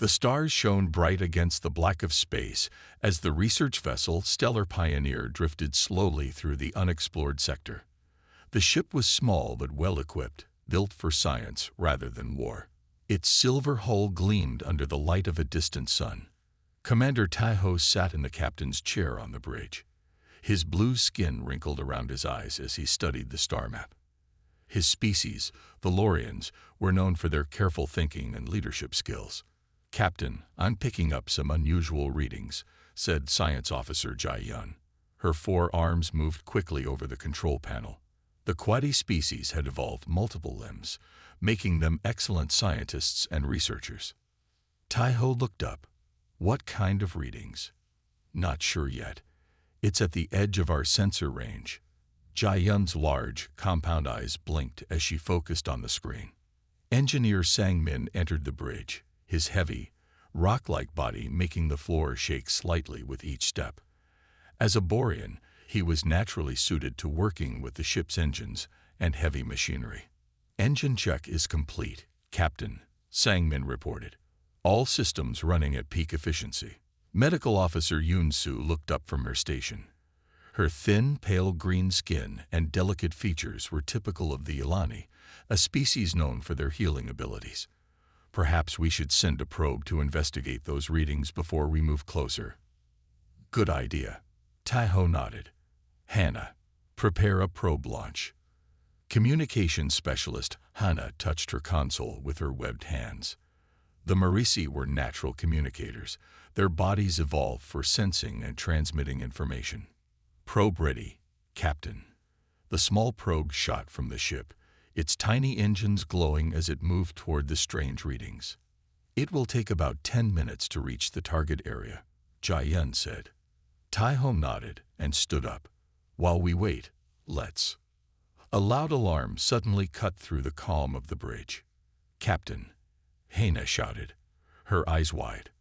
The stars shone bright against the black of space as the research vessel Stellar Pioneer drifted slowly through the unexplored sector. The ship was small but well-equipped, built for science rather than war. Its silver hull gleamed under the light of a distant sun. Commander Taiho sat in the captain's chair on the bridge. His blue skin wrinkled around his eyes as he studied the star map. His species, the Lorians, were known for their careful thinking and leadership skills. "Captain, I'm picking up some unusual readings," said Science Officer Jai Yun. Her 4 arms moved quickly over the control panel. The Quadi species had evolved multiple limbs, making them excellent scientists and researchers. Taiho looked up. "What kind of readings?" "Not sure yet. It's at the edge of our sensor range." Jai Yun's large, compound eyes blinked as she focused on the screen. Engineer Sang-min entered the bridge, his heavy, rock-like body making the floor shake slightly with each step. As a Borean, he was naturally suited to working with the ship's engines and heavy machinery. "Engine check is complete, Captain," Sang-min reported. "All systems running at peak efficiency." Medical Officer Yoon-soo looked up from her station. Her thin, pale green skin and delicate features were typical of the Ilani, a species known for their healing abilities. "Perhaps we should send a probe to investigate those readings before we move closer." "Good idea." Taiho nodded. "Hannah, prepare a probe launch." Communications specialist Hannah touched her console with her webbed hands. The Marisi were natural communicators. Their bodies evolved for sensing and transmitting information. "Probe ready, Captain." The small probe shot from the ship, its tiny engines glowing as it moved toward the strange readings. "It will take about 10 minutes to reach the target area," Jai Yun said. Taiho nodded and stood up. "While we wait, let's..." A loud alarm suddenly cut through the calm of the bridge. "Captain," Hannah shouted, her eyes wide.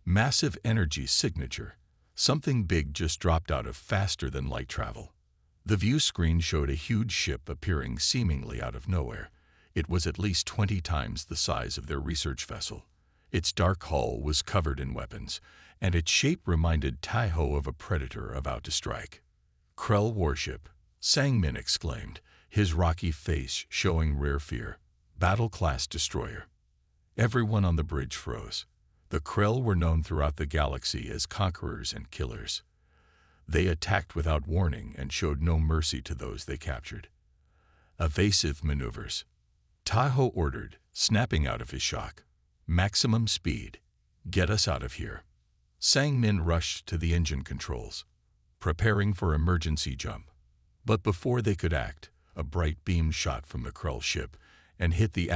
"Massive energy signature. Something big just dropped out of faster-than-light travel." The view screen showed a huge ship appearing seemingly out of nowhere. It was at least 20 times the size of their research vessel. Its dark hull was covered in weapons, and its shape reminded Taiho of a predator about to strike. "Krell warship," Sang-min exclaimed, his rocky face showing rare fear. "Battle-class destroyer." Everyone on the bridge froze. The Krell were known throughout the galaxy as conquerors and killers. They attacked without warning and showed no mercy to those they captured. "Evasive maneuvers," Taiho ordered, snapping out of his shock. "Maximum speed. Get us out of here." Sang-min rushed to the engine controls, preparing for emergency jump. But before they could act, a bright beam shot from the Krell ship and hit the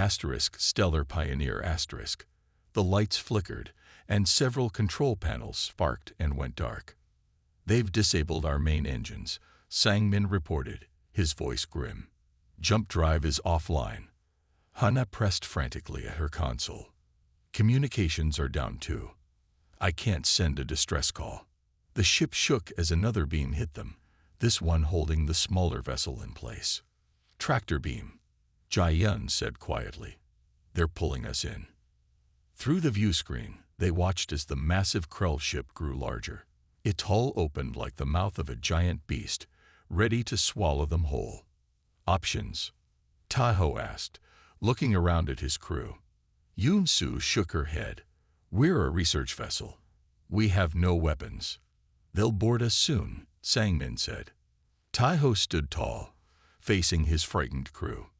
Stellar Pioneer *. The lights flickered, and several control panels sparked and went dark. "They've disabled our main engines," Sang-min reported, his voice grim. "Jump drive is offline." Hannah pressed frantically at her console. "Communications are down too. I can't send a distress call." The ship shook as another beam hit them, this one holding the smaller vessel in place. "Tractor beam," Jai Yun said quietly. "They're pulling us in." Through the view screen, they watched as the massive Krell ship grew larger. Its hull opened like the mouth of a giant beast, ready to swallow them whole. "Options?" Taiho asked, looking around at his crew. Yoon-soo shook her head. "We're a research vessel. We have no weapons." "They'll board us soon," Sang-min said. Taiho stood tall, facing his frightened crew.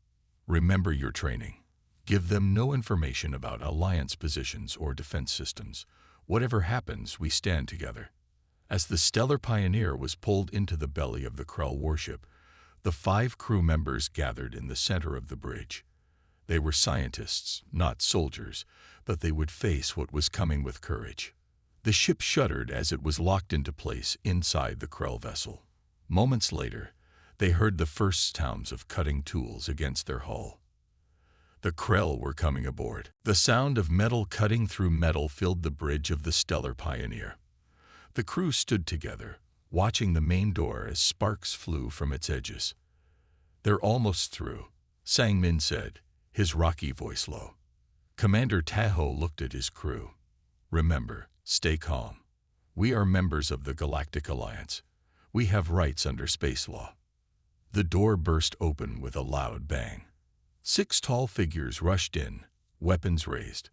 "Remember your training. Give them no information about Alliance positions or defense systems. Whatever happens, we stand together." As the Stellar Pioneer was pulled into the belly of the Krell warship, the 5 crew members gathered in the center of the bridge. They were scientists, not soldiers, but they would face what was coming with courage. The ship shuddered as it was locked into place inside the Krell vessel. Moments later, they heard the first sounds of cutting tools against their hull. The Krell were coming aboard. The sound of metal cutting through metal filled the bridge of the Stellar Pioneer. The crew stood together, watching the main door as sparks flew from its edges. "They're almost through," Sang-min said, his rocky voice low. Commander Tahoe looked at his crew. Remember, stay calm. We are members of the Galactic Alliance. We have rights under space law. The door burst open with a loud bang. 6 tall figures rushed in, weapons raised.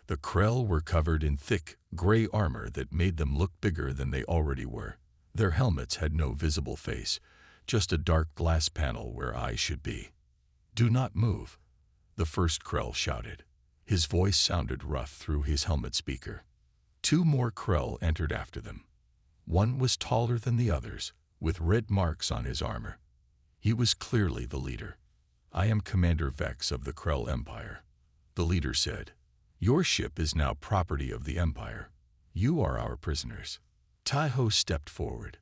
The Krell were covered in thick, gray armor that made them look bigger than they already were. Their helmets had no visible face, just a dark glass panel where eyes should be. "Do not move," the first Krell shouted. His voice sounded rough through his helmet speaker. 2 more Krell entered after them. One was taller than the others, with red marks on his armor. He was clearly the leader. "I am Commander Vex of the Krell Empire," the leader said. "Your ship is now property of the Empire. You are our prisoners." Tahoe stepped forward.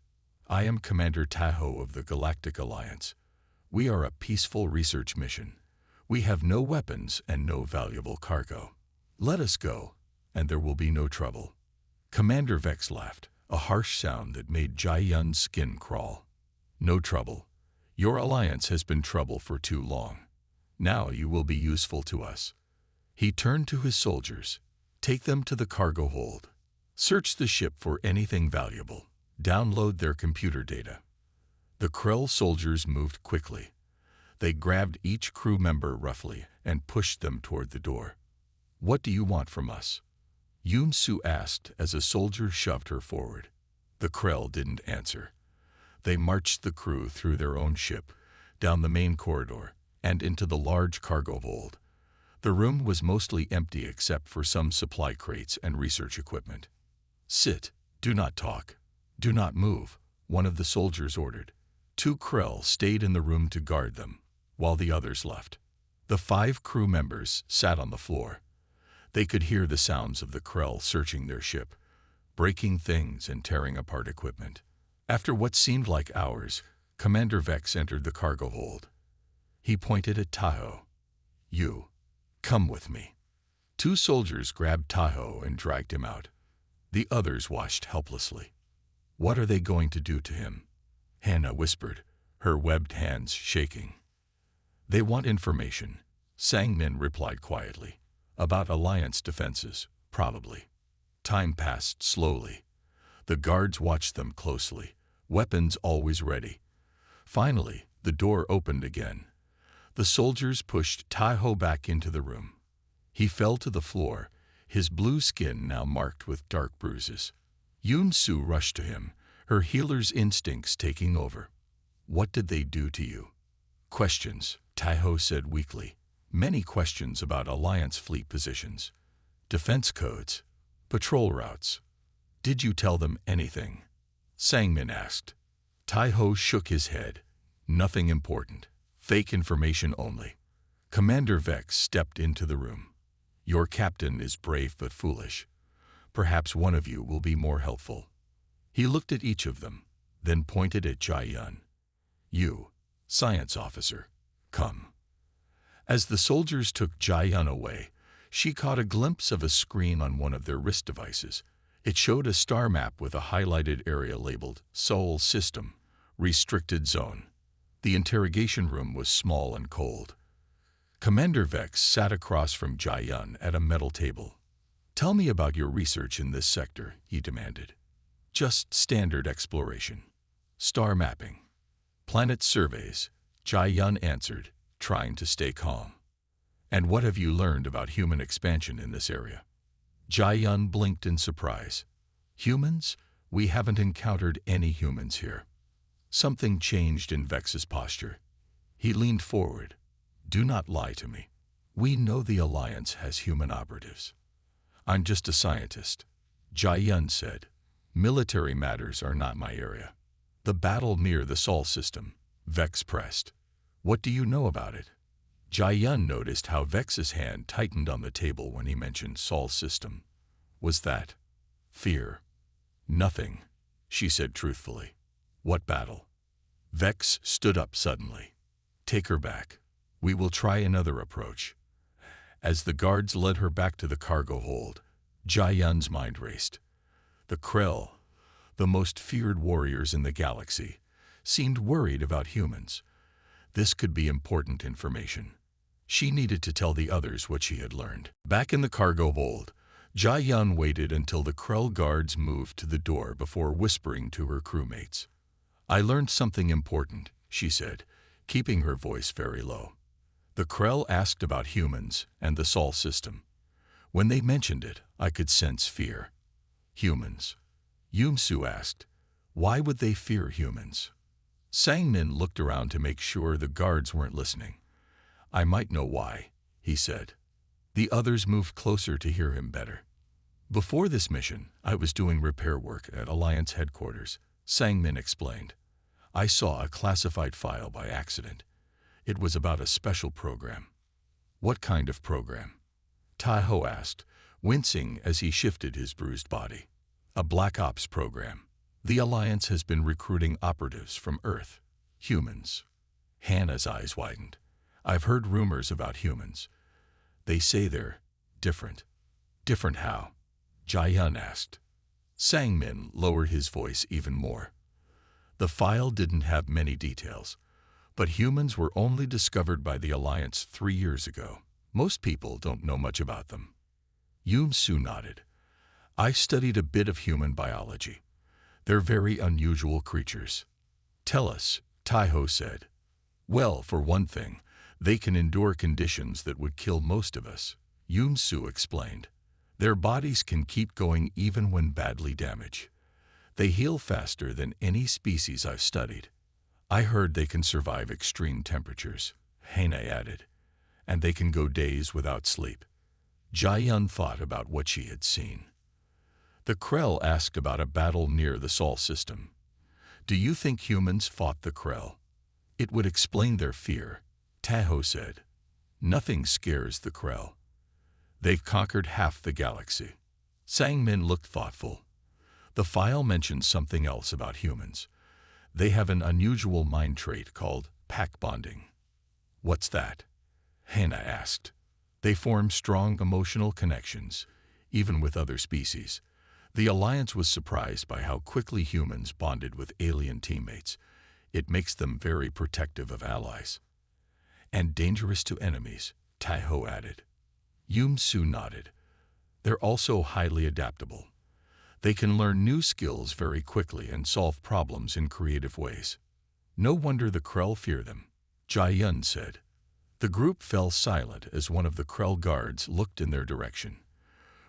"I am Commander Tahoe of the Galactic Alliance. We are a peaceful research mission. We have no weapons and no valuable cargo. Let us go, and there will be no trouble." Commander Vex laughed, a harsh sound that made Jai Yun's skin crawl. "No trouble. Your alliance has been trouble for too long. Now you will be useful to us." He turned to his soldiers. "Take them to the cargo hold. Search the ship for anything valuable. Download their computer data." The Krell soldiers moved quickly. They grabbed each crew member roughly and pushed them toward the door. "What do you want from us?" Yoon Soo asked as a soldier shoved her forward. The Krell didn't answer. They marched the crew through their own ship, down the main corridor, and into the large cargo hold. The room was mostly empty except for some supply crates and research equipment. "Sit. Do not talk. Do not move," one of the soldiers ordered. 2 Krell stayed in the room to guard them, while the others left. The 5 crew members sat on the floor. They could hear the sounds of the Krell searching their ship, breaking things and tearing apart equipment. After what seemed like hours, Commander Vex entered the cargo hold. He pointed at Tahoe. "You, come with me." 2 soldiers grabbed Tahoe and dragged him out. The others watched helplessly. "What are they going to do to him?" Hannah whispered, her webbed hands shaking. "They want information," Sang-min replied quietly. "About Alliance defenses, probably." Time passed slowly. The guards watched them closely, weapons always ready. Finally, the door opened again. The soldiers pushed Tahoe back into the room. He fell to the floor, his blue skin now marked with dark bruises. Yoon Soo rushed to him, her healer's instincts taking over. "What did they do to you?" "Questions," Tahoe said weakly. "Many questions about Alliance fleet positions, defense codes, patrol routes." "Did you tell them anything?" Sang-min asked. Tahoe shook his head. "Nothing important. Fake information only." Commander Vex stepped into the room. "Your captain is brave but foolish. Perhaps one of you will be more helpful." He looked at each of them, then pointed at Jai Yun. "You, science officer, come." As the soldiers took Jai Yun away, she caught a glimpse of a screen on one of their wrist devices. It showed a star map with a highlighted area labeled Sol System, Restricted Zone. The interrogation room was small and cold. Commander Vex sat across from Jai Yun at a metal table. "Tell me about your research in this sector," he demanded. "Just standard exploration. Star mapping. Planet surveys," Jai Yun answered, trying to stay calm. "And what have you learned about human expansion in this area?" Jai Yun blinked in surprise. "Humans? We haven't encountered any humans here." Something changed in Vex's posture. He leaned forward. "Do not lie to me. We know the Alliance has human operatives." "I'm just a scientist," Jai Yun said. "Military matters are not my area." "The battle near the Sol system," Vex pressed. "What do you know about it?" Jai Yun noticed how Vex's hand tightened on the table when he mentioned Sol system. "Was that fear?" "Nothing," she said truthfully. "What battle?" Vex stood up suddenly. "Take her back. We will try another approach." As the guards led her back to the cargo hold, Jai Yun's mind raced. The Krell, the most feared warriors in the galaxy, seemed worried about humans. This could be important information. She needed to tell the others what she had learned. Back in the cargo hold, Jia Yun waited until the Krell guards moved to the door before whispering to her crewmates. "I learned something important," she said, keeping her voice very low. "The Krell asked about humans and the Sol system. When they mentioned it, I could sense fear." "Humans?" Yumsu asked. "Why would they fear humans?" Sangmin looked around to make sure the guards weren't listening. "I might know why," he said. The others moved closer to hear him better. "Before this mission, I was doing repair work at Alliance headquarters," Sangmin explained. "I saw a classified file by accident. It was about a special program." "What kind of program?" Taiho asked, wincing as he shifted his bruised body. "A Black Ops program. The Alliance has been recruiting operatives from Earth. Humans." Hannah's eyes widened. "I've heard rumors about humans. They say they're different." "Different how?" Jia asked. Sangmin lowered his voice even more. "The file didn't have many details, but humans were only discovered by the Alliance 3 years ago. Most people don't know much about them." Yumsu nodded. "I studied a bit of human biology. They're very unusual creatures." "Tell us," Taiho said. "Well, for one thing, they can endure conditions that would kill most of us," Yumsu explained. "Their bodies can keep going even when badly damaged. They heal faster than any species I've studied. I heard they can survive extreme temperatures," Hannah added, "and they can go days without sleep." Jia thought about what she had seen. The Krell asked about a battle near the Sol system. "Do you think humans fought the Krell?" "It would explain their fear," Taiho said. "Nothing scares the Krell. They've conquered half the galaxy." Sangmin looked thoughtful. "The file mentions something else about humans. They have an unusual mind trait called pack bonding." "What's that?" Hannah asked. "They form strong emotional connections, even with other species. The Alliance was surprised by how quickly humans bonded with alien teammates. It makes them very protective of allies." "And dangerous to enemies," Taiho added. Yumsu nodded. "They're also highly adaptable. They can learn new skills very quickly and solve problems in creative ways. No wonder the Krell fear them," Jia said. The group fell silent as one of the Krell guards looked in their direction.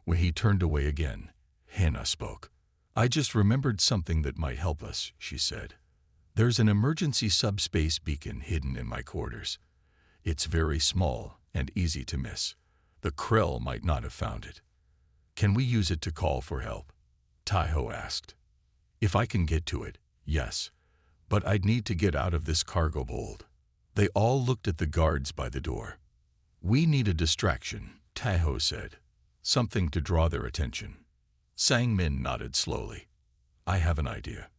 When he turned away again, Hannah spoke. "I just remembered something that might help us," she said. "There's an emergency subspace beacon hidden in my quarters. It's very small and easy to miss. The Krell might not have found it. Can we use it to call for help?" Taiho asked. "If I can get to it, yes. But I'd need to get out of this cargo hold." They all looked at the guards by the door. "We need a distraction," Taiho said. "Something to draw their attention." Sangmin nodded slowly. "I have an idea.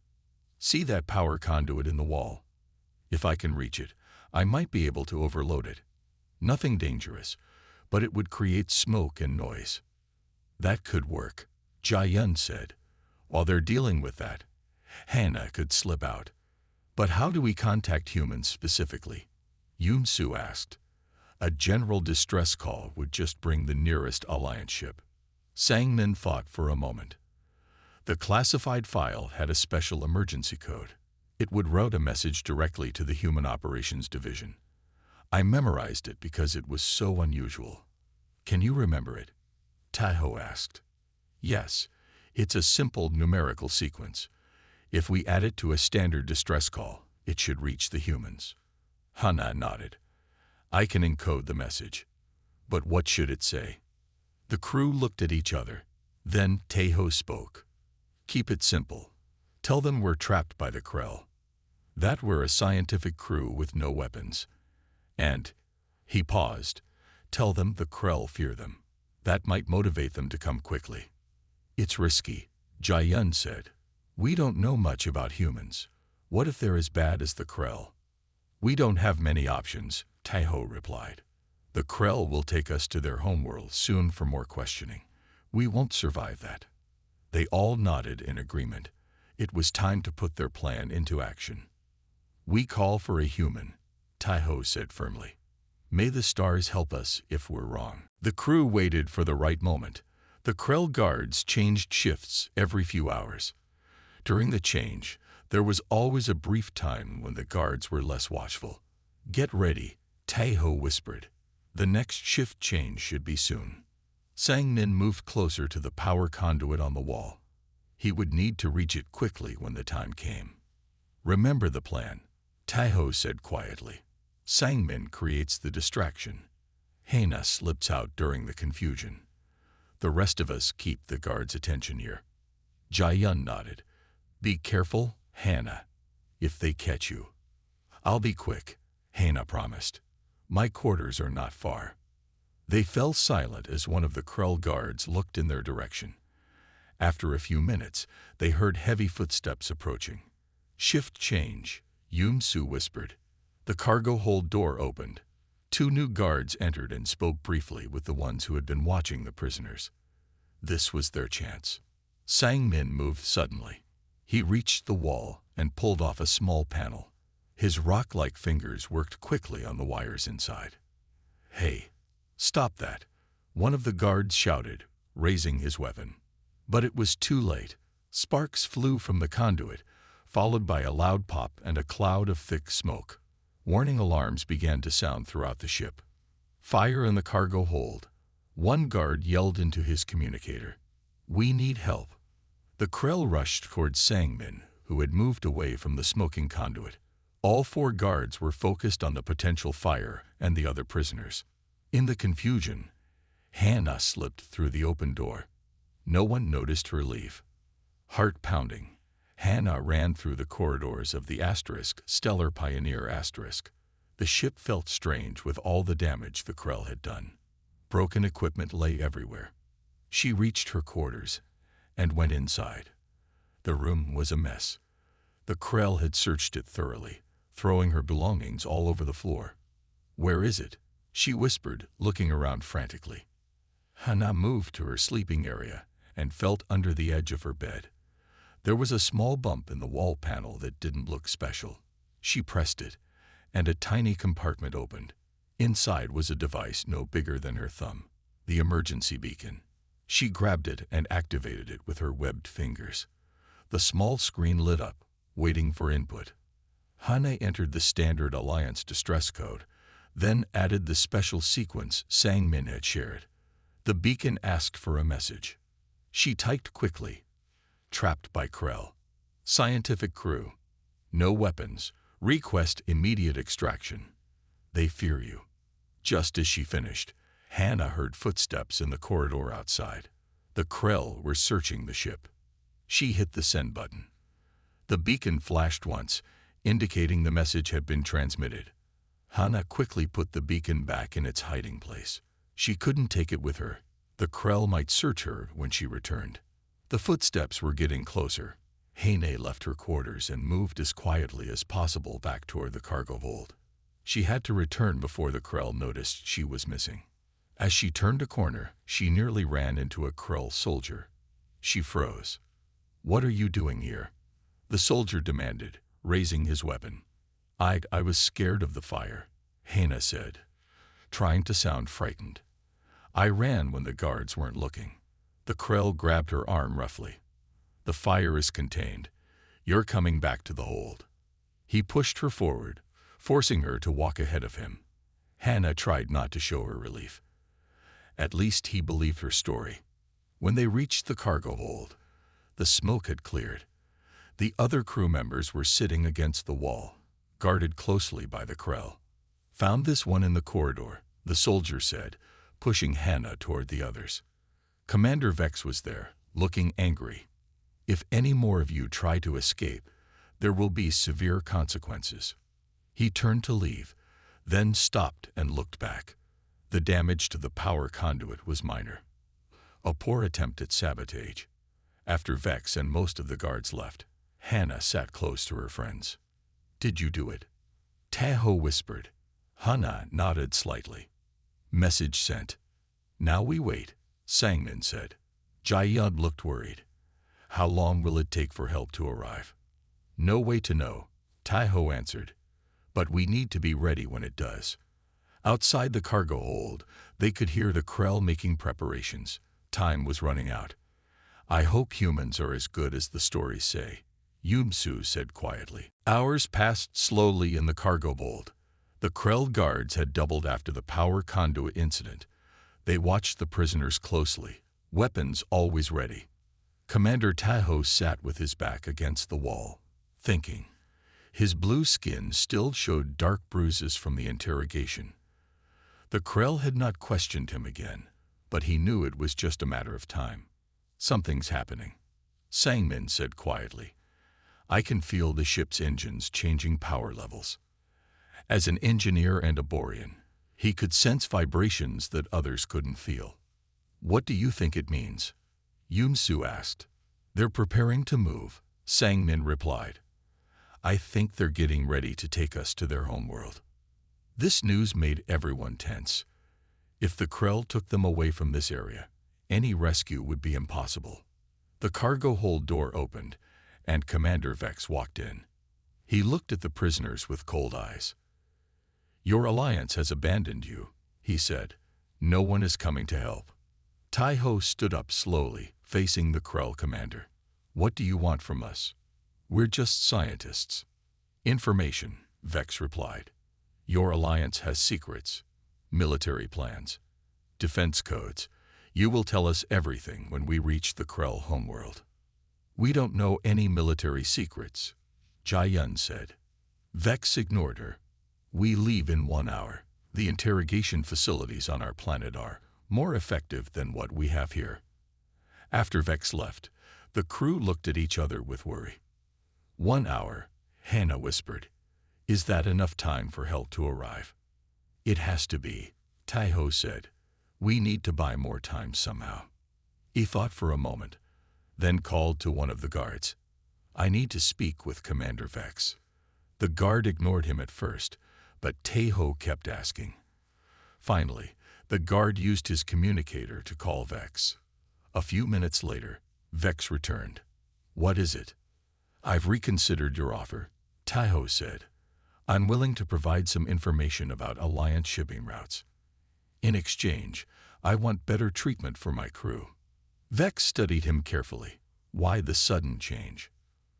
See that power conduit in the wall? If I can reach it, I might be able to overload it. Nothing dangerous, but it would create smoke and noise." "That could work," Jia said. "While they're dealing with that, Hannah could slip out." "But how do we contact humans specifically?" Yumsu asked. "A general distress call would just bring the nearest Alliance ship." Sangmin thought for a moment. The classified file had a special emergency code. It would route a message directly to the Human Operations Division. "I memorized it because it was so unusual." "Can you remember it?" Taiho asked. "Yes, it's a simple numerical sequence. If we add it to a standard distress call, it should reach the humans." Hannah nodded. "I can encode the message. But what should it say?" The crew looked at each other. Then Taiho spoke. "Keep it simple. Tell them we're trapped by the Krell. That we're a scientific crew with no weapons. And," he paused, "tell them the Krell fear them. That might motivate them to come quickly." "It's risky," Jia said. "We don't know much about humans. What if they're as bad as the Krell?" "We don't have many options," Taiho replied. "The Krell will take us to their homeworld soon for more questioning. We won't survive that." They all nodded in agreement. It was time to put their plan into action. "We call for a human," Taiho said firmly. May the stars help us if we're wrong. The crew waited for the right moment. The Krell guards changed shifts every few hours. During the change, there was always a brief time when the guards were less watchful. Get ready, Taeho whispered. The next shift change should be soon. Sang-min moved closer to the power conduit on the wall. He would need to reach it quickly when the time came. Remember the plan, Taeho said quietly. Sang-min creates the distraction. Hana slips out during the confusion. The rest of us keep the guards' attention here. Jae-yun nodded. Be careful, Hana. If they catch you. I'll be quick, Hana promised. My quarters are not far. They fell silent as one of the Krell guards looked in their direction. After a few minutes, they heard heavy footsteps approaching. Shift change, Yoon-soo whispered. The cargo hold door opened. 2 new guards entered and spoke briefly with the ones who had been watching the prisoners. This was their chance. Sang-min moved suddenly. He reached the wall and pulled off a small panel. His rock-like fingers worked quickly on the wires inside. Hey, stop that, one of the guards shouted, raising his weapon. But it was too late. Sparks flew from the conduit, followed by a loud pop and a cloud of thick smoke. Warning alarms began to sound throughout the ship. Fire in the cargo hold. One guard yelled into his communicator. We need help. The Krell rushed towards Sang-min, who had moved away from the smoking conduit. All 4 guards were focused on the potential fire and the other prisoners. In the confusion, Hana slipped through the open door. No one noticed her leave. Heart pounding, Hana ran through the corridors of the Stellar Pioneer. The ship felt strange with all the damage the Krell had done. Broken equipment lay everywhere. She reached her quarters and went inside. The room was a mess. The Krell had searched it thoroughly, throwing her belongings all over the floor. Where is it? She whispered, looking around frantically. Hana moved to her sleeping area and felt under the edge of her bed. There was a small bump in the wall panel that didn't look special. She pressed it, and a tiny compartment opened. Inside was a device no bigger than her thumb, the emergency beacon. She grabbed it and activated it with her webbed fingers. The small screen lit up, waiting for input. Hana entered the standard Alliance distress code, then added the special sequence Sang-min had shared. The beacon asked for a message. She typed quickly. Trapped by Krell. Scientific crew. No weapons. Request immediate extraction. They fear you. Just as she finished, Hana heard footsteps in the corridor outside. The Krell were searching the ship. She hit the send button. The beacon flashed once, indicating the message had been transmitted. Hana quickly put the beacon back in its hiding place. She couldn't take it with her. The Krell might search her when she returned. The footsteps were getting closer. Hana left her quarters and moved as quietly as possible back toward the cargo hold. She had to return before the Krell noticed she was missing. As she turned a corner, she nearly ran into a Krell soldier. She froze. What are you doing here? The soldier demanded, raising his weapon. I was scared of the fire, Hana said, trying to sound frightened. I ran when the guards weren't looking. The Krell grabbed her arm roughly. The fire is contained. You're coming back to the hold. He pushed her forward, forcing her to walk ahead of him. Hana tried not to show her relief. At least he believed her story. When they reached the cargo hold, the smoke had cleared. The other crew members were sitting against the wall, guarded closely by the Krell. Found this one in the corridor, the soldier said, pushing Hana toward the others. Commander Vex was there, looking angry. If any more of you try to escape, there will be severe consequences. He turned to leave, then stopped and looked back. The damage to the power conduit was minor. A poor attempt at sabotage. After Vex and most of the guards left, Hana sat close to her friends. Did you do it? Taeho whispered. Hana nodded slightly. Message sent. Now we wait, Sang-min said. Jae-yun looked worried. How long will it take for help to arrive? No way to know, Taeho answered. But we need to be ready when it does. Outside the cargo hold, they could hear the Krell making preparations. Time was running out. I hope humans are as good as the stories say, Yumsu said quietly. Hours passed slowly in the cargo hold. The Krell guards had doubled after the power conduit incident. They watched the prisoners closely, weapons always ready. Commander Tahoe sat with his back against the wall, thinking. His blue skin still showed dark bruises from the interrogation. The Krell had not questioned him again, but he knew it was just a matter of time. Something's happening, Sangmin said quietly. I can feel the ship's engines changing power levels. As an engineer and a Borean, he could sense vibrations that others couldn't feel. What do you think it means? Yunsu asked. They're preparing to move, Sangmin replied. I think they're getting ready to take us to their homeworld. This news made everyone tense. If the Krell took them away from this area, any rescue would be impossible. The cargo hold door opened, and Commander Vex walked in. He looked at the prisoners with cold eyes. Your alliance has abandoned you, he said. No one is coming to help. Taiho stood up slowly, facing the Krell commander. What do you want from us? We're just scientists. Information, Vex replied. Your alliance has secrets, military plans, defense codes. You will tell us everything when we reach the Krell homeworld. We don't know any military secrets, Jia said. Vex ignored her. We leave in 1 hour. The interrogation facilities on our planet are more effective than what we have here. After Vex left, the crew looked at each other with worry. 1 hour, Hannah whispered. Is that enough time for help to arrive? It has to be, Taiho said. We need to buy more time somehow. He thought for a moment, then called to one of the guards. I need to speak with Commander Vex. The guard ignored him at first, but Taiho kept asking. Finally, the guard used his communicator to call Vex. A few minutes later, Vex returned. What is it? I've reconsidered your offer, Taiho said. I'm willing to provide some information about Alliance shipping routes. In exchange, I want better treatment for my crew. Vex studied him carefully. Why the sudden change?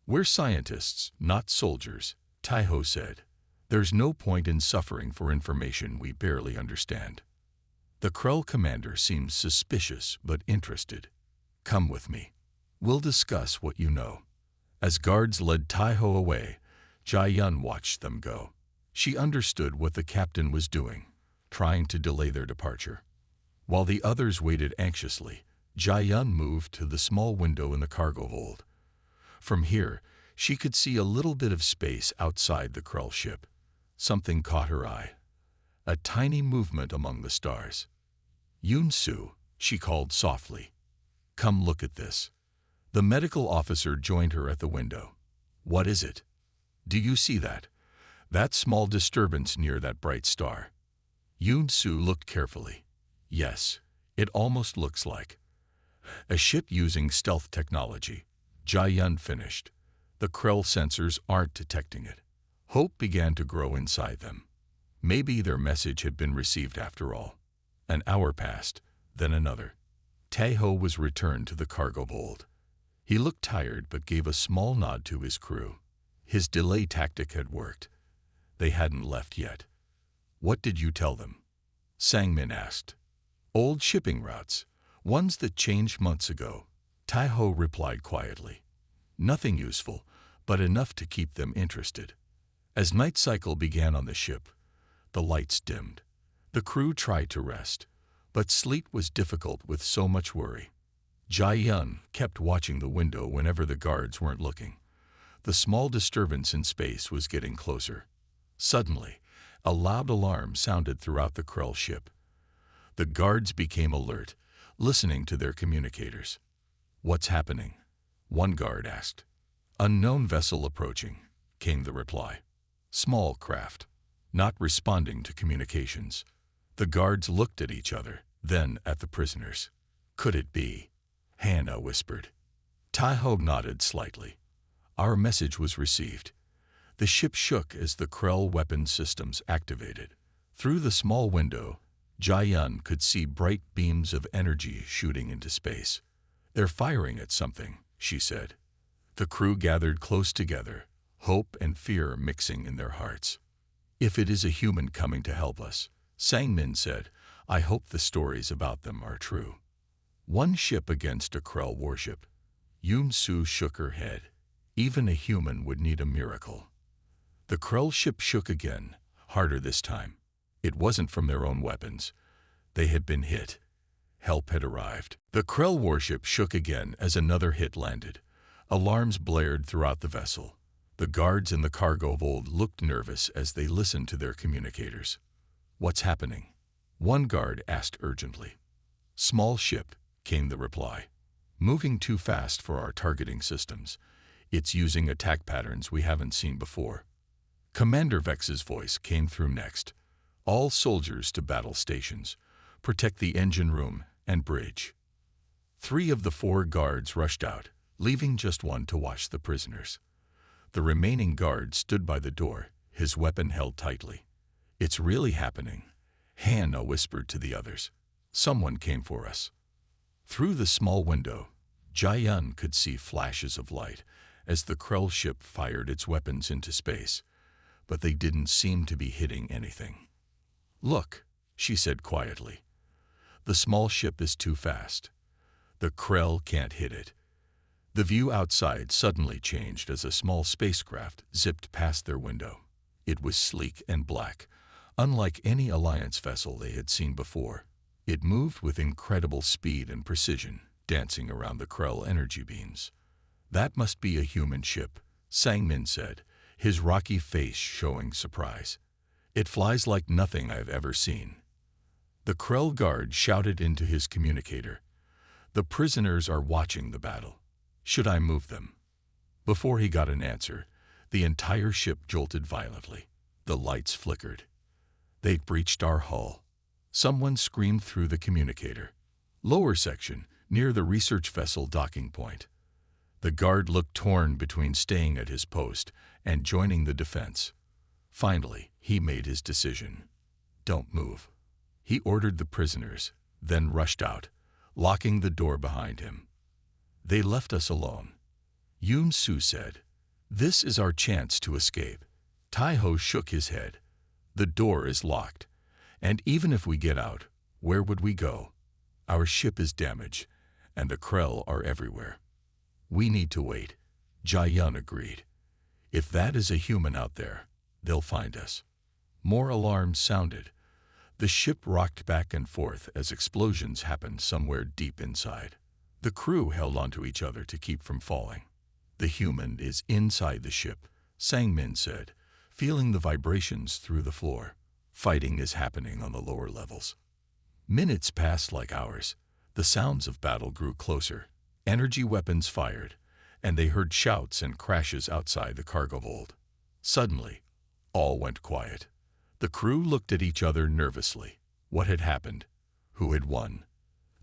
We're scientists, not soldiers, Taiho said. There's no point in suffering for information we barely understand. The Krell commander seems suspicious but interested. Come with me. We'll discuss what you know. As guards led Taiho away, Jia watched them go. She understood what the captain was doing, trying to delay their departure. While the others waited anxiously, Jia moved to the small window in the cargo hold. From here, she could see a little bit of space outside the Krell ship. Something caught her eye. A tiny movement among the stars. Yunsu, she called softly. Come look at this. The medical officer joined her at the window. What is it? Do you see that? That small disturbance near that bright star. Yunsu looked carefully. Yes, it almost looks like a ship using stealth technology. Jia finished. The Krell sensors aren't detecting it. Hope began to grow inside them. Maybe their message had been received after all. An hour passed, then another. Taiho was returned to the cargo hold. He looked tired but gave a small nod to his crew. His delay tactic had worked. They hadn't left yet. What did you tell them? Sangmin asked. Old shipping routes, ones that changed months ago. Taiho replied quietly. Nothing useful, but enough to keep them interested. As night cycle began on the ship, the lights dimmed. The crew tried to rest, but sleep was difficult with so much worry. Jia kept watching the window whenever the guards weren't looking. The small disturbance in space was getting closer. Suddenly, a loud alarm sounded throughout the Krell ship. The guards became alert, listening to their communicators. What's happening? One guard asked. Unknown vessel approaching, came the reply. Small craft, not responding to communications. The guards looked at each other, then at the prisoners. Could it be? Hannah whispered. Taiho nodded slightly. Our message was received. The ship shook as the Krell weapon systems activated. Through the small window, Jai-yun could see bright beams of energy shooting into space. "They're firing at something," she said. The crew gathered close together, hope and fear mixing in their hearts. "If it is a human coming to help us," Sang-min said, "I hope the stories about them are true." One ship against a Krell warship. Yoon-soo shook her head. Even a human would need a miracle. The Krell ship shook again, harder this time. It wasn't from their own weapons. They had been hit. Help had arrived. The Krell warship shook again as another hit landed. Alarms blared throughout the vessel. The guards in the cargo hold looked nervous as they listened to their communicators. "What's happening?" one guard asked urgently. "Small ship," came the reply. "Moving too fast for our targeting systems. It's using attack patterns we haven't seen before." Commander Vex's voice came through next. "All soldiers to battle stations. Protect the engine room and bridge." 3 of the 4 guards rushed out, leaving just one to watch the prisoners. The remaining guard stood by the door, his weapon held tightly. "It's really happening," Hannah whispered to the others. "Someone came for us." Through the small window, Jai-yun could see flashes of light as the Krell ship fired its weapons into space, but they didn't seem to be hitting anything. "Look," she said quietly. "The small ship is too fast. The Krell can't hit it." The view outside suddenly changed as a small spacecraft zipped past their window. It was sleek and black, unlike any Alliance vessel they had seen before. It moved with incredible speed and precision, dancing around the Krell energy beams. "That must be a human ship," Sang-min said, his rocky face showing surprise. "It flies like nothing I've ever seen." The Krell guard shouted into his communicator. "The prisoners are watching the battle. Should I move them?" Before he got an answer, the entire ship jolted violently. The lights flickered. "They'd breached our hull." Someone screamed through the communicator. "Lower section, near the research vessel docking point." The guard looked torn between staying at his post and joining the defense. Finally, he made his decision. "Don't move." He ordered the prisoners, then rushed out, locking the door behind him. "They left us alone," Yoon-soo said. "This is our chance to escape." Tae-ho shook his head. "The door is locked, and even if we get out, where would we go? Our ship is damaged, and the Krell are everywhere." "We need to wait," Jai-yun agreed. "If that is a human out there, they'll find us." More alarms sounded. The ship rocked back and forth as explosions happened somewhere deep inside. The crew held onto each other to keep from falling. "The human is inside the ship," Sang-min said, feeling the vibrations through the floor. "Fighting is happening on the lower levels." Minutes passed like hours. The sounds of battle grew closer. Energy weapons fired, and they heard shouts and crashes outside the cargo hold. Suddenly, all went quiet. The crew looked at each other nervously. What had happened? Who had won?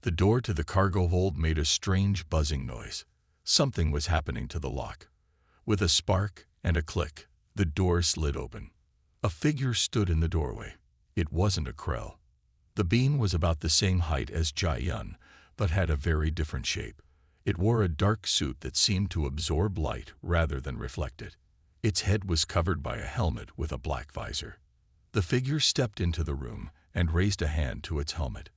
The door to the cargo hold made a strange buzzing noise. Something was happening to the lock. With a spark and a click, the door slid open. A figure stood in the doorway. It wasn't a Krell. The being was about the same height as Jai-yun, but had a very different shape. It wore a dark suit that seemed to absorb light rather than reflect it. Its head was covered by a helmet with a black visor. The figure stepped into the room and raised a hand to its helmet.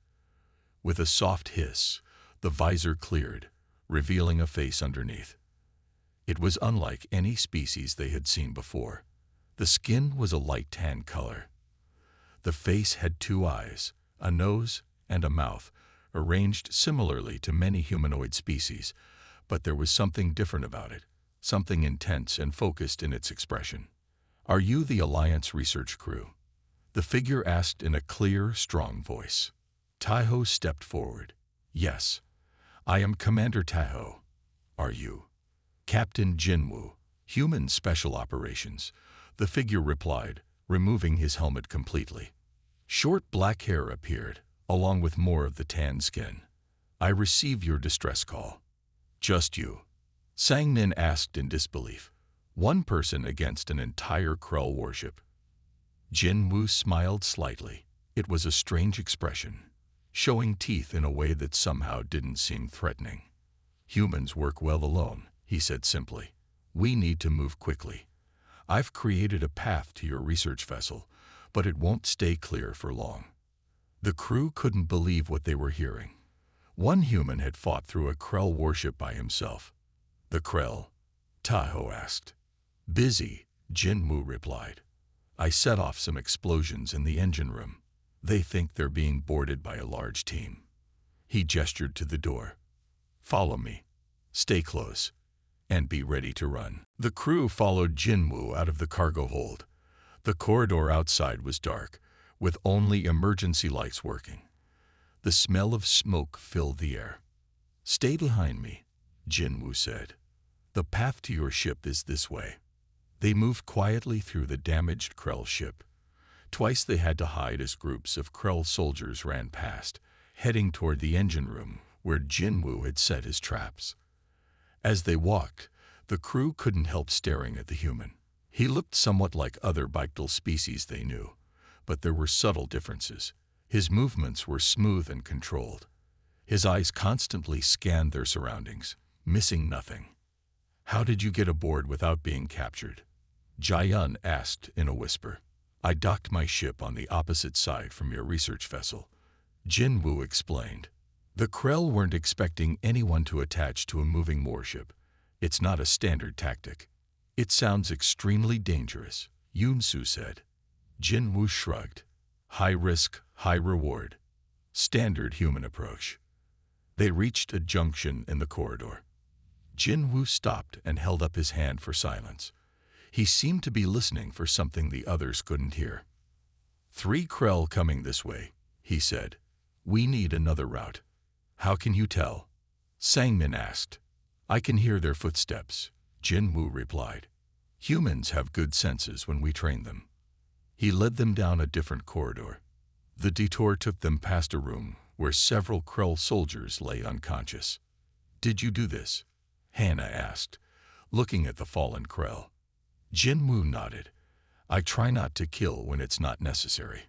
With a soft hiss, the visor cleared, revealing a face underneath. It was unlike any species they had seen before. The skin was a light tan color. The face had 2 eyes, a nose, and a mouth, arranged similarly to many humanoid species, but there was something different about it, something intense and focused in its expression. "Are you the Alliance research crew?" the figure asked in a clear, strong voice. Tae-ho stepped forward. "Yes, I am Commander Tae-ho. Are you?" "Captain Jinwoo, Human Special Operations," the figure replied, removing his helmet completely. Short black hair appeared, along with more of the tan skin. "I receive your distress call." "Just you?" Sang-min asked in disbelief. "One person against an entire Krell warship." Jin Wu smiled slightly. It was a strange expression, showing teeth in a way that somehow didn't seem threatening. Humans work well alone, he said simply. We need to move quickly. I've created a path to your research vessel, but it won't stay clear for long. The crew couldn't believe what they were hearing. One human had fought through a Krell warship by himself. The Krell? Tahoe asked. Busy, Jin Wu replied. I set off some explosions in the engine room. They think they're being boarded by a large team. He gestured to the door. Follow me. Stay close. And be ready to run. The crew followed Jin Wu out of the cargo hold. The corridor outside was dark, with only emergency lights working. The smell of smoke filled the air. Stay behind me, Jin Wu said. The path to your ship is this way. They moved quietly through the damaged Krell ship. Twice they had to hide as groups of Krell soldiers ran past, heading toward the engine room where Jin Wu had set his traps. As they walked, the crew couldn't help staring at the human. He looked somewhat like other Bictal species they knew, but there were subtle differences. His movements were smooth and controlled. His eyes constantly scanned their surroundings, missing nothing. How did you get aboard without being captured? Jiayun asked in a whisper. I docked my ship on the opposite side from your research vessel, Jin Wu explained. The Krell weren't expecting anyone to attach to a moving warship. It's not a standard tactic. It sounds extremely dangerous, Yunsu said. Jin Wu shrugged. High risk, high reward. Standard human approach. They reached a junction in the corridor. Jin Wu stopped and held up his hand for silence. He seemed to be listening for something the others couldn't hear. 3 Krell coming this way, he said. We need another route. How can you tell? Sangmin asked. I can hear their footsteps, Jin Wu replied. Humans have good senses when we train them. He led them down a different corridor. The detour took them past a room where several Krell soldiers lay unconscious. Did you do this? Hannah asked, looking at the fallen Krell. Jin Wu nodded. I try not to kill when it's not necessary.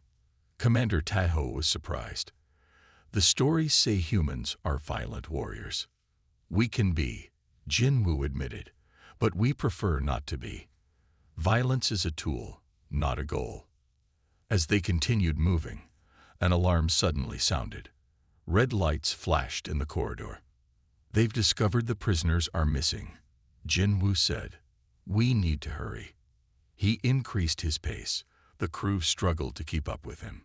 Commander Tahoe was surprised. The stories say humans are violent warriors. We can be, Jin Wu admitted, but we prefer not to be. Violence is a tool, not a goal. As they continued moving, an alarm suddenly sounded. Red lights flashed in the corridor. They've discovered the prisoners are missing, Jin Wu said. We need to hurry. He increased his pace. The crew struggled to keep up with him.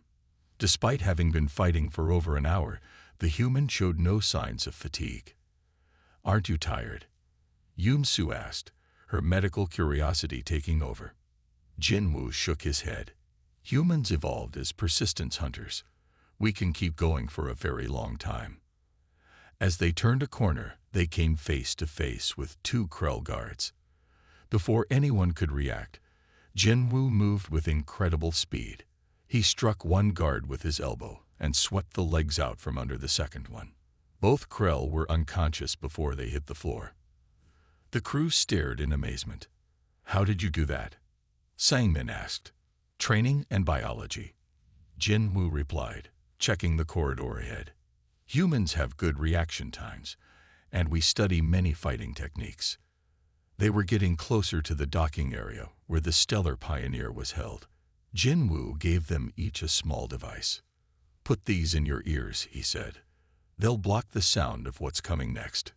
Despite having been fighting for over an hour, the human showed no signs of fatigue. Aren't you tired? Yunsu asked, her medical curiosity taking over. Jin Wu shook his head. Humans evolved as persistence hunters. We can keep going for a very long time. As they turned a corner, they came face to face with 2 Krell guards. Before anyone could react, Jin Wu moved with incredible speed. He struck one guard with his elbow and swept the legs out from under the second one. Both Krell were unconscious before they hit the floor. The crew stared in amazement. How did you do that? Sangmin asked. Training and biology. Jin Wu replied, checking the corridor ahead. Humans have good reaction times, and we study many fighting techniques. They were getting closer to the docking area where the Stellar Pioneer was held. Jin Wu gave them each a small device. Put these in your ears, he said. They'll block the sound of what's coming next.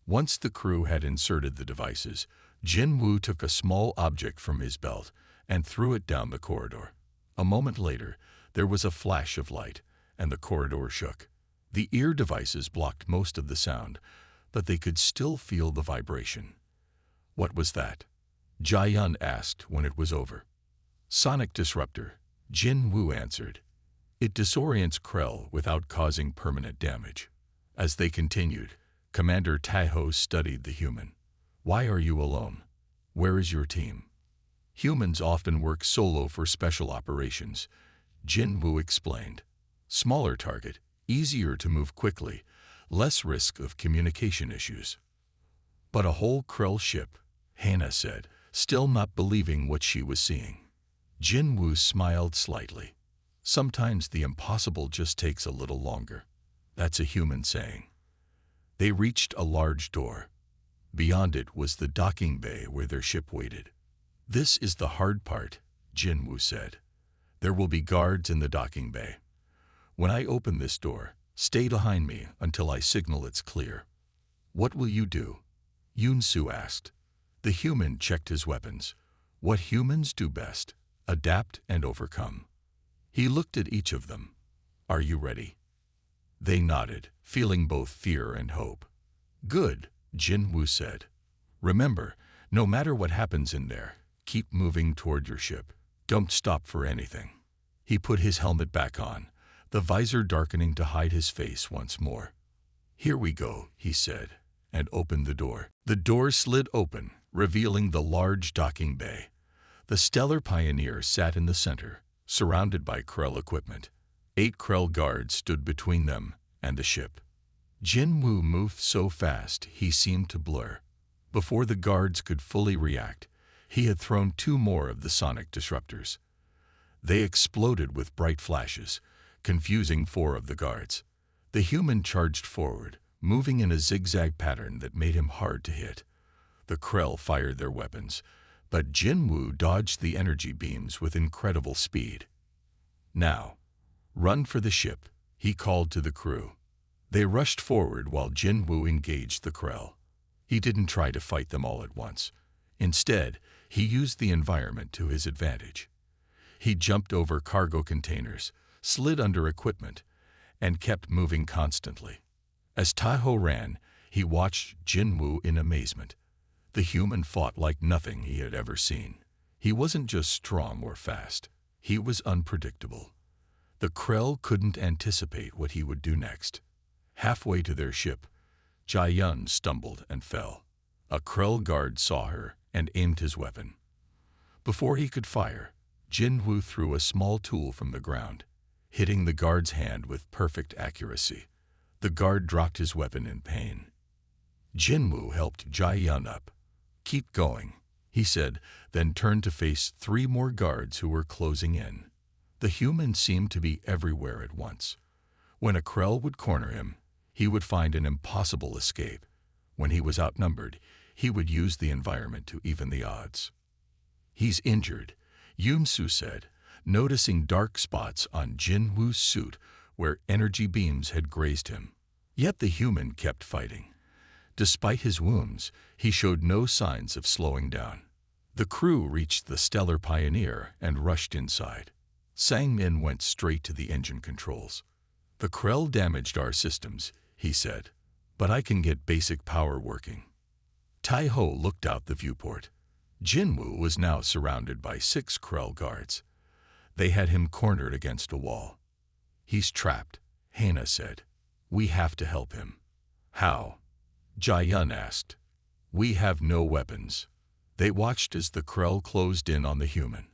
Once the crew had inserted the devices, Jin Wu took a small object from his belt and threw it down the corridor. A moment later, there was a flash of light, and the corridor shook. The ear devices blocked most of the sound, but they could still feel the vibration. What was that? Jiayun asked when it was over. Sonic disruptor, Jin Wu answered. It disorients Krell without causing permanent damage. As they continued, Commander Tahoe studied the human. Why are you alone? Where is your team? Humans often work solo for special operations, Jin Wu explained. Smaller target, easier to move quickly, less risk of communication issues. But a whole Krell ship, Hannah said, still not believing what she was seeing. Jin Woo smiled slightly. Sometimes the impossible just takes a little longer. That's a human saying. They reached a large door. Beyond it was the docking bay where their ship waited. This is the hard part, Jin Woo said. There will be guards in the docking bay. When I open this door, stay behind me until I signal it's clear. What will you do? Yoon Soo asked. The human checked his weapons. What humans do best, adapt and overcome. He looked at each of them. Are you ready? They nodded, feeling both fear and hope. Good, Jin Woo said. Remember, no matter what happens in there, keep moving toward your ship. Don't stop for anything. He put his helmet back on, the visor darkening to hide his face once more. Here we go, he said, and opened the door. The door slid open, revealing the large docking bay. The Stellar Pioneer sat in the center, surrounded by Krell equipment. 8 Krell guards stood between them and the ship. Jin Woo moved so fast he seemed to blur. Before the guards could fully react, he had thrown 2 more of the sonic disruptors. They exploded with bright flashes, confusing 4 of the guards. The human charged forward, moving in a zigzag pattern that made him hard to hit. The Krell fired their weapons, but Jin Woo dodged the energy beams with incredible speed. Now, run for the ship, he called to the crew. They rushed forward while Jin Woo engaged the Krell. He didn't try to fight them all at once. Instead, he used the environment to his advantage. He jumped over cargo containers, slid under equipment, and kept moving constantly. As Taeho ran, he watched Jin Woo in amazement. The human fought like nothing he had ever seen. He wasn't just strong or fast. He was unpredictable. The Krell couldn't anticipate what he would do next. Halfway to their ship, Jae-yun stumbled and fell. A Krell guard saw her and aimed his weapon. Before he could fire, Jin Woo threw a small tool from the ground, hitting the guard's hand with perfect accuracy. The guard dropped his weapon in pain. Jin Woo helped Jae-yun up. Keep going, he said, then turned to face 3 more guards who were closing in. The human seemed to be everywhere at once. When a Krell would corner him, he would find an impossible escape. When he was outnumbered, he would use the environment to even the odds. He's injured, Yoon Soo said, noticing dark spots on Jin Woo's suit where energy beams had grazed him. Yet the human kept fighting. Despite his wounds, he showed no signs of slowing down. The crew reached the Stellar Pioneer and rushed inside. Sang-min went straight to the engine controls. The Krell damaged our systems, he said, but I can get basic power working. Taeho looked out the viewport. Jin Woo was now surrounded by 6 Krell guards. They had him cornered against a wall. He's trapped, Hana said. We have to help him. How? Jae-yun asked. We have no weapons. They watched as the Krell closed in on the human.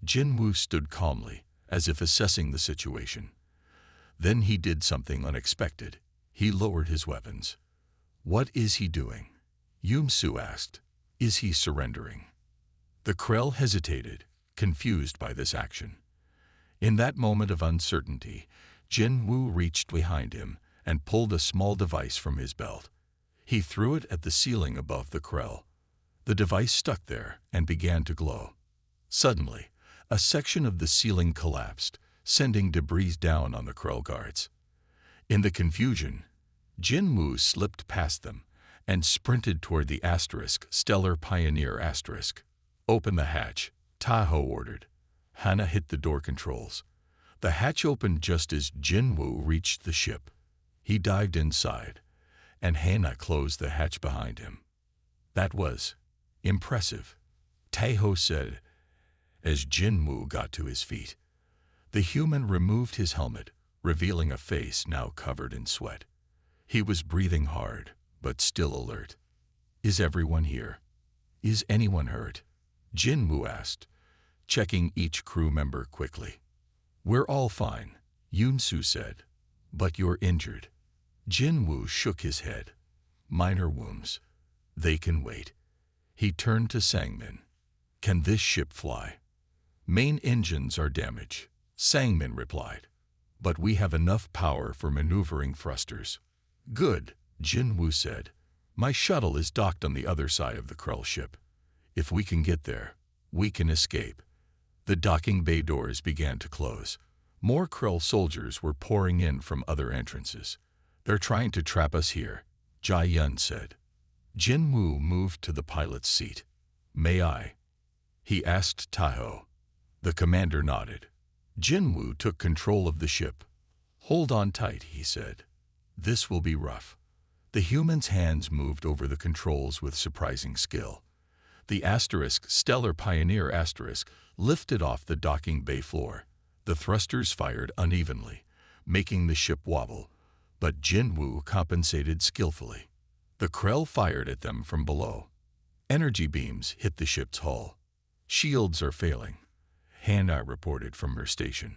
Jin Woo stood calmly, as if assessing the situation. Then he did something unexpected. He lowered his weapons. What is he doing? Yoon Soo asked. Is he surrendering? The Krell hesitated, confused by this action. In that moment of uncertainty, Jin Woo reached behind him and pulled a small device from his belt. He threw it at the ceiling above the Krell. The device stuck there and began to glow. Suddenly, a section of the ceiling collapsed, sending debris down on the Krell guards. In the confusion, Jin Woo slipped past them and sprinted toward the Stellar Pioneer *. Open the hatch, Taeho ordered. Hana hit the door controls. The hatch opened just as Jin Woo reached the ship. He dived inside, and Hana closed the hatch behind him. That was impressive, Taeho said as Jin Woo got to his feet. The human removed his helmet, revealing a face now covered in sweat. He was breathing hard, but still alert. Is everyone here? Is anyone hurt? Jin Woo asked, checking each crew member quickly. We're all fine, Yoon Soo said, but you're injured. Jin Woo shook his head. Minor wounds. They can wait. He turned to Sang-min. Can this ship fly? Main engines are damaged, Sangmin replied. But we have enough power for maneuvering thrusters. Good, Jinwoo said. My shuttle is docked on the other side of the Krell ship. If we can get there, we can escape. The docking bay doors began to close. More Krell soldiers were pouring in from other entrances. They're trying to trap us here, Jai Yun said. Jinwoo moved to the pilot's seat. May I? He asked Taiho. The commander nodded. Jinwoo took control of the ship. Hold on tight, he said. This will be rough. The human's hands moved over the controls with surprising skill. The Stellar Pioneer lifted off the docking bay floor. The thrusters fired unevenly, making the ship wobble, but Jinwoo compensated skillfully. The Krell fired at them from below. Energy beams hit the ship's hull. Shields are failing, Hannah reported from her station.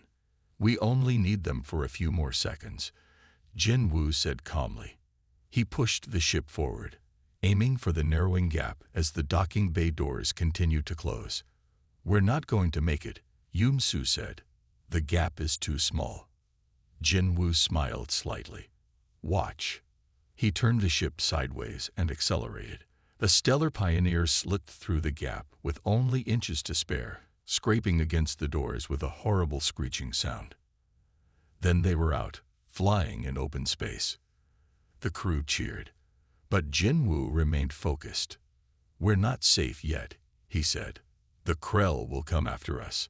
We only need them for a few more seconds, Jinwoo said calmly. He pushed the ship forward, aiming for the narrowing gap as the docking bay doors continued to close. We're not going to make it, Yumsu said. The gap is too small. Jinwoo smiled slightly. Watch. He turned the ship sideways and accelerated. The Stellar Pioneer slipped through the gap with only inches to spare, scraping against the doors with a horrible screeching sound. Then they were out, flying in open space. The crew cheered, but Jinwoo remained focused. We're not safe yet, he said. The Krell will come after us.